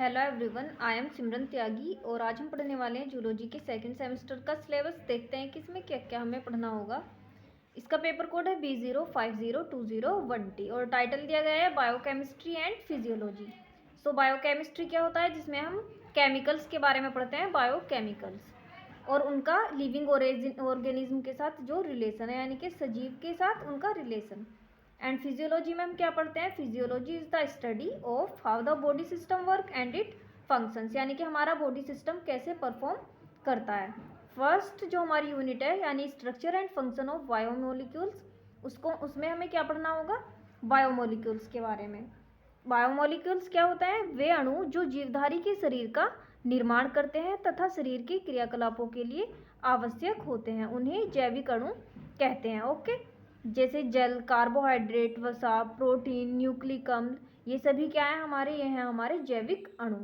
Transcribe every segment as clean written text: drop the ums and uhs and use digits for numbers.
Hello everyone, I am सिमरन त्यागी और आज हम पढ़ने वाले हैं जूलॉजी के सेकंड सेमेस्टर का सिलेबस। देखते हैं कि इसमें क्या क्या हमें पढ़ना होगा। इसका पेपर कोड है B050201T और टाइटल दिया गया है biochemistry and physiology. So biochemistry क्या होता है, जिसमें हम केमिकल्स के बारे में पढ़ते हैं, बायोकेमिकल्स, और उनका लिविंग ऑर्गेनिज्म के साथ जो रिलेशन है, यानी कि सजीव के साथ उनका रिलेशन। एंड फिजियोलॉजी में हम क्या पढ़ते हैं, physiology is the study of how the body system work and it functions, यानी कि हमारा बॉडी सिस्टम कैसे परफॉर्म करता है। फर्स्ट जो हमारी यूनिट है यानी structure and function of biomolecules, उसमें हमें क्या पढ़ना होगा, बायोमोलिक्यूल्स के बारे में। बायोमोलिक्यूल्स क्या होता है, वे अणु जो जीवधारी के शरीर का निर्माण करते हैं तथा शरीर के क्रियाकलापों के लिए आवश्यक होते हैं, उन्हें जैविक अणु कहते हैं। ओके, जैसे जल, कार्बोहाइड्रेट, वसा, प्रोटीन, न्यूक्लिक अम्ल, ये सभी क्या है हमारे, ये हैं हमारे जैविक अणु।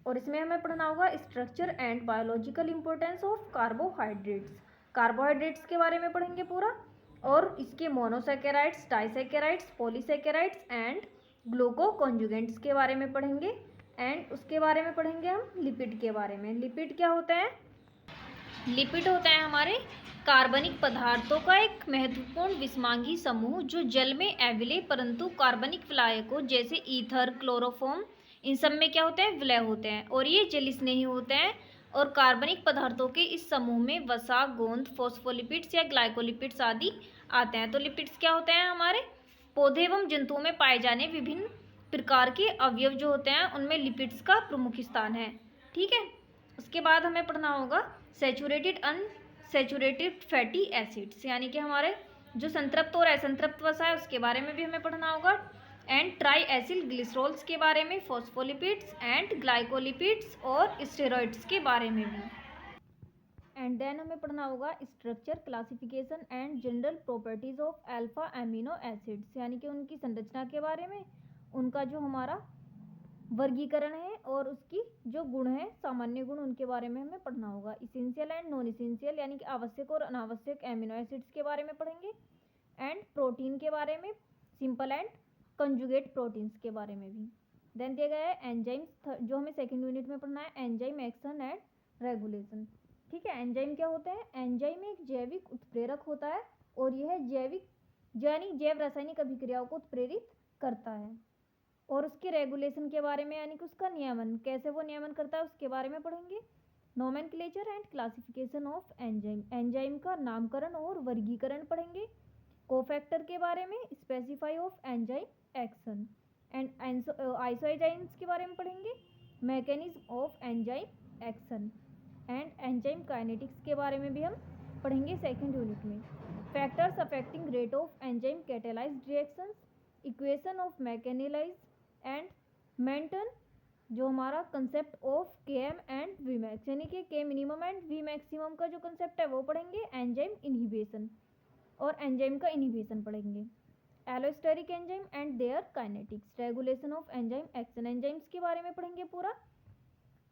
और इसमें हमें पढ़ना होगा structure and biological importance of carbohydrates. Carbohydrates के बारे में पढ़ेंगे पूरा, और इसके मोनोसैकेराइड्स, डाइसैकेराइड्स, पॉलीसैकेराइड्स एंड ग्लूकोकॉन्जुगेंट्स के बारे में पढ़ेंगे। एंड उसके बारे में पढ़ेंगे हम लिपिड के बारे में। लिपिड क्या होता है, लिपिड होता है हमारे कार्बनिक पदार्थों का एक महत्वपूर्ण विषमांगी समूह जो जल में अविलय परंतु कार्बनिक विलायकों जैसे ईथर, क्लोरोफॉर्म, इन सब में क्या होते हैं, विलय होते हैं, और ये जल स्नेही होते हैं। और कार्बनिक पदार्थों के इस समूह में वसा, गोंद, फॉस्फोलिपिड्स या ग्लाइकोलिपिड्स आदि आते हैं। तो लिपिड्स क्या होते हैं, हमारे पौधे एवं जंतुओं में पाए जाने विभिन्न प्रकार के अवयव जो होते हैं, उनमें लिपिड्स का प्रमुख स्थान है। ठीक है, उसके बाद हमें पढ़ना होगा सैचुरेटेड अनसैचुरेटेड फैटी एसिड्स, यानी कि हमारे जो संतृप्त और असंतृप्त वसा है उसके बारे में भी हमें पढ़ना होगा। एंड ट्राई एसिल ग्लिसरॉल्स के बारे में, फॉस्फोलिपिड्स एंड ग्लाइकोलिपिड्स और स्टेरॉइड्स के बारे में भी। एंड देन हमें पढ़ना होगा structure, classification and general properties of alpha amino acids, यानी कि उनकी संरचना के बारे में, उनका जो हमारा वर्गीकरण है और उसकी जो गुण है, सामान्य गुण, उनके बारे में हमें पढ़ना होगा। इसेंशियल एंड नॉन इसेंशियल, यानी कि आवश्यक और अनावश्यक एमिनो एसिड्स के बारे में पढ़ेंगे। एंड प्रोटीन के बारे में, सिंपल एंड कंजुगेट प्रोटीन्स के बारे में भी। देन दिया गया है एंजाइम्स, जो हमें सेकेंड यूनिट में पढ़ना है, एंजाइम एक्शन एंड रेगुलेशन। ठीक है, एंजाइम क्या होता है, एंजाइम एक जैविक उत्प्रेरक होता है और यह जैविक यानी जैव रासायनिक अभिक्रियाओं को उत्प्रेरित करता है। और उसके रेगुलेशन के बारे में, यानी कि उसका नियमन, कैसे वो नियमन करता है, उसके बारे में पढ़ेंगे। Nomenclature and classification of enzyme, enzyme का नामकरण और वर्गीकरण पढ़ेंगे। कोफैक्टर के बारे में, specificity of enzyme action. And isoenzymes के बारे में पढ़ेंगे, mechanism of enzyme action. And enzyme kinetics के बारे में भी हम पढ़ेंगे सेकेंड यूनिट में। Factors affecting rate of enzyme catalysed reactions, equation of Michaelis and Menten, जो हमारा concept of Km and Vmax, यानी कि K minimum and V maximum का जो कंसेप्ट है वो पढ़ेंगे। एंजाइम इनहिबिशन और एंजाइम का इनहिबिशन पढ़ेंगे। Allosteric enzyme and their kinetics, regulation of enzyme action, enzymes के बारे में पढ़ेंगे पूरा।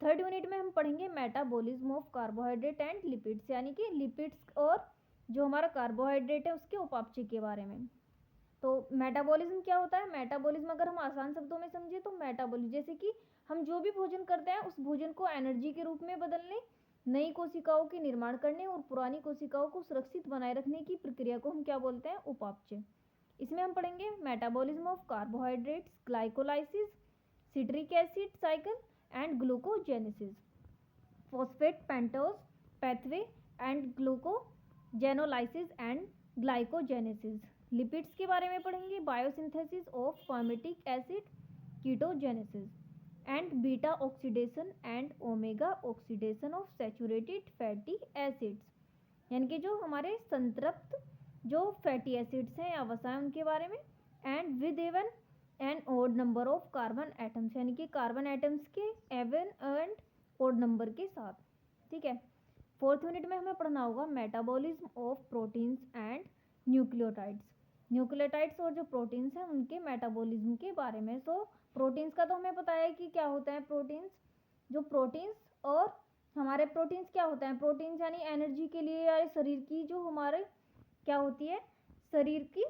थर्ड यूनिट में हम पढ़ेंगे metabolism of carbohydrate and lipids, यानी कि लिपिड्स और जो हमारा कार्बोहाइड्रेट है उसके उपापचय के बारे में। तो मेटाबॉलिज्म क्या होता है, मेटाबॉलिज्म अगर हम आसान शब्दों में समझे तो मेटाबॉलिज्म जैसे कि हम जो भी भोजन करते हैं उस भोजन को एनर्जी के रूप में बदलने, नई कोशिकाओं के निर्माण करने और पुरानी कोशिकाओं को सुरक्षित बनाए रखने की प्रक्रिया को हम क्या बोलते हैं, उपापचय। इसमें हम पढ़ेंगे metabolism of carbohydrates, glycolysis, citric acid cycle and gluconeogenesis, phosphate pentose pathway and glycogenolysis and glycogenesis. Lipids के बारे में पढ़ेंगे, biosynthesis of palmitic acid, ketogenesis and beta oxidation and omega oxidation of saturated fatty acids, यानी कि जो हमारे संतृप्त जो फैटी एसिड्स हैं या वसा है उनके बारे में। And with even and odd number of carbon atoms, यानी कि कार्बन एटम्स के एवन एंड ओड नंबर के साथ। ठीक है, फोर्थ यूनिट में हमें पढ़ना होगा metabolism of proteins and nucleotides, nucleotides और जो प्रोटीन्स हैं उनके मेटाबॉलिज्म के बारे में। सो प्रोटीन्स का तो हमें पता है कि क्या होता है प्रोटीन्स, जो प्रोटीन्स और हमारे प्रोटीन्स क्या होता है, प्रोटीन्स यानी एनर्जी के लिए या शरीर की जो हमारे क्या होती है, शरीर की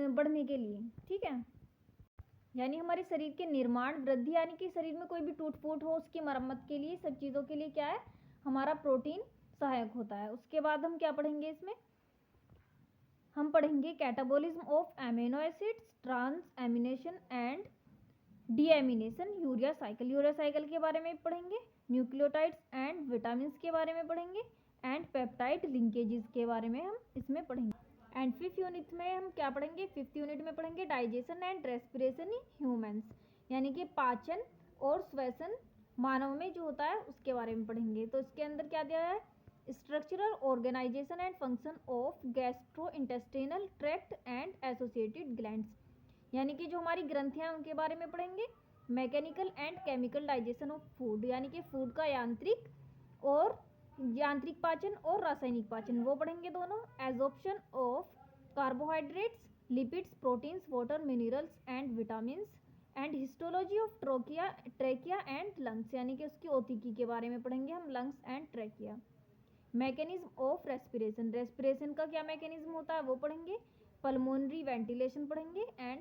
बढ़ने के लिए। ठीक है, यानी हमारे शरीर के निर्माण, वृद्धि, यानी कि शरीर में कोई भी टूट फूट हो उसकी मरम्मत के लिए, सब चीज़ों के लिए क्या है, हमारा प्रोटीन सहायक होता है। उसके बाद हम क्या पढ़ेंगे इसमें, हम पढ़ेंगे catabolism of amino acids, transamination and deamination, urea cycle के बारे में पढ़ेंगे, न्यूक्लियोटाइड्स एंड विटामिन के बारे में पढ़ेंगे, एंड पेप्टाइड लिंकेजेस के बारे में हम इसमें पढ़ेंगे। एंड फिफ्थ यूनिट में हम क्या पढ़ेंगे, फिफ्थ यूनिट में पढ़ेंगे digestion and respiration in humans, यानी कि पाचन और श्वसन मानव में जो होता है उसके बारे में पढ़ेंगे। तो इसके अंदर क्या दिया है, structural organisation and function of gastrointestinal tract and associated glands, यानी कि जो हमारी ग्रंथियां हैं उनके बारे में पढ़ेंगे। Mechanical and chemical digestion of food, यानी कि फूड का यांत्रिक पाचन और रासायनिक पाचन, वो पढ़ेंगे दोनों। Absorption of carbohydrates, lipids, proteins, water, minerals and vitamins, and histology of trachea and lungs, यानी कि उसकी औतिकी के बारे में पढ़ेंगे हम, lungs and trachea. Mechanism of respiration, respiration का क्या मैकेनिज्म होता है वो पढ़ेंगे। पल्मोनरी वेंटिलेशन पढ़ेंगे। And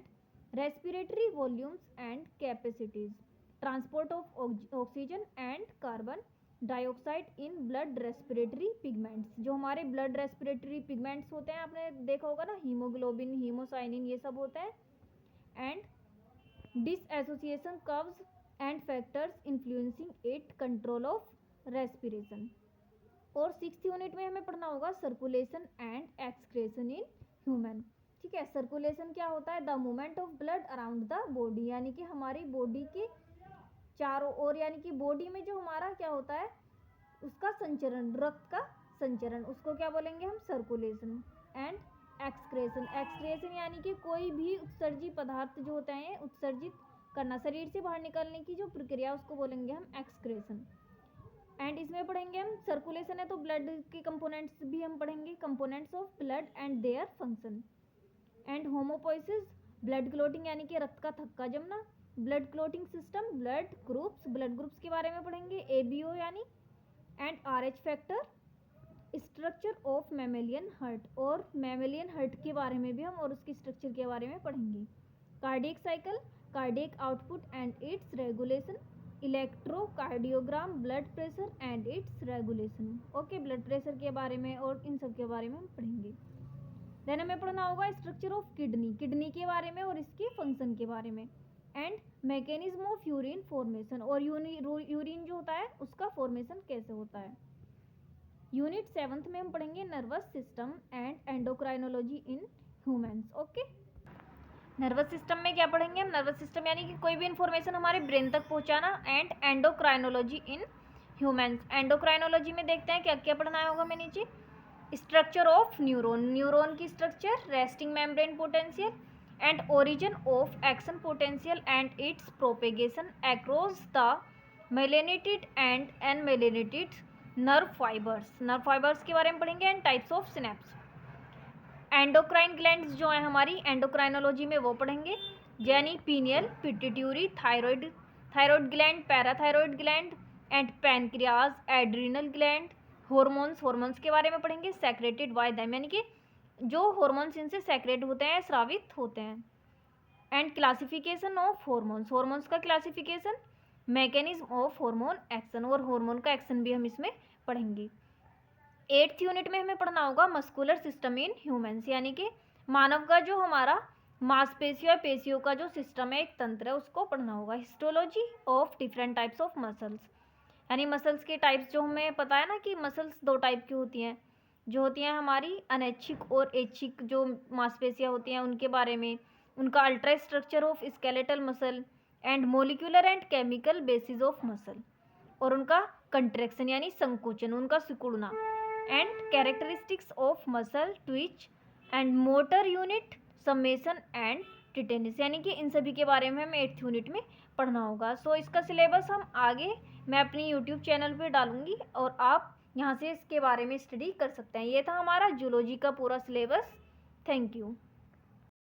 respiratory volumes and capacities, transport of oxygen and carbon dioxide in blood respiratory pigments, जो हमारे ब्लड रेस्पिरेटरी पिगमेंट्स होते हैं, आपने देखा होगा ना, हीमोग्लोबिन, हीमोसाइनिन, ये सब होता है। And dissociation curves and factors influencing it, control of respiration. और सिक्स्थ यूनिट में हमें पढ़ना होगा circulation and excretion in human. ठीक है, सर्कुलेशन क्या होता है, the movement of blood around the body, यानी कि हमारी बॉडी के चारों ओर, यानी कि बॉडी में जो हमारा क्या होता है उसका संचरण, रक्त का संचरण, उसको क्या बोलेंगे हम, सर्कुलेशन। एंड एक्सक्रेशन, एक्सक्रेशन यानी कि कोई भी उत्सर्जित पदार्थ जो होते हैं उत्सर्जित करना, शरीर से बाहर निकलने की जो प्रक्रिया उसको बोलेंगे हम एक्सक्रेशन। एंड इसमें पढ़ेंगे हम, सर्कुलेशन है तो ब्लड के कंपोनेंट्स भी हम पढ़ेंगे, components of blood and their function. And haemopoiesis, blood clotting यानी कि रक्त का थक्का जमना, blood clotting system, blood groups के बारे में पढ़ेंगे, एबीओ यानी। And Rh factor, structure of mammalian heart, और मैमेलियन हार्ट के बारे में भी हम और उसके स्ट्रक्चर के बारे में पढ़ेंगे। Cardiac cycle, cardiac output and it's regulation, electrocardiogram, blood pressure and it's regulation. Okay, blood pressure के बारे में और इन सब के बारे में हम पढ़ेंगे। देन हमें पढ़ना होगा स्ट्रक्चर ऑफ किडनी के बारे में और इसके फंक्शन के बारे में। And mechanism of urine formation, और यूरिन जो होता है उसका फॉर्मेशन कैसे होता है। यूनिट 7th में हम पढ़ेंगे nervous system and endocrinology in humans. Okay, nervous system में क्या पढ़ेंगे हम, नर्वस सिस्टम यानी कि कोई भी इंफॉर्मेशन हमारे ब्रेन तक पहुंचाना। And endocrinology in humans, endocrinology में देखते हैं क्या क्या पढ़ना होगा हमें नीचे। स्ट्रक्चर ऑफ न्यूरॉन की structure, resting membrane potential, and origin of action potential and its propagation across the myelinated and unmyelinated nerve fibres के बारे में पढ़ेंगे। And types of synapse. Endocrine glands जो है हमारी एंडोक्राइनोलॉजी में वो पढ़ेंगे, यानी pineal, pituitary, thyroid gland, parathyroid gland, and pancreas, adrenal gland. Hormones के बारे में पढ़ेंगे, सेक्रेटेड बाय देम, यानी कि जो हॉर्मोन्स इनसे सेक्रेट होते हैं, स्रावित होते हैं। एंड क्लासिफिकेशन ऑफ हॉर्मोन्स का classification, mechanism of hormone action, और हार्मोन का एक्शन भी हम इसमें पढ़ेंगे। 8th यूनिट में हमें पढ़ना होगा मस्कुलर सिस्टम इन ह्यूमंस, यानी कि मानव का जो हमारा मांसपेशियों या पेशियों का जो सिस्टम है, एक तंत्र है, उसको पढ़ना होगा। Histology of different types of muscles, यानी मसल्स के टाइप्स, जो हमें पता है ना कि मसल्स 2 टाइप की होती हैं, जो होती हैं हमारी अनैच्छिक और ऐच्छिक जो मांसपेशियाँ होती हैं उनके बारे में, उनका ultra structure of skeletal muscle, and molecular and chemical basis of muscle, और उनका कंट्रैक्शन यानी संकोचन, उनका सिकुड़ना। And characteristics of muscle Twitch and motor unit summation and tetanus, यानी कि इन सभी के बारे में हमें 8th यूनिट में पढ़ना होगा। सो इसका सिलेबस हम आगे मैं अपनी यूट्यूब चैनल पे डालूंगी और आप यहाँ से इसके बारे में स्टडी कर सकते हैं। ये था हमारा जूलॉजी का पूरा सिलेबस। Thank you.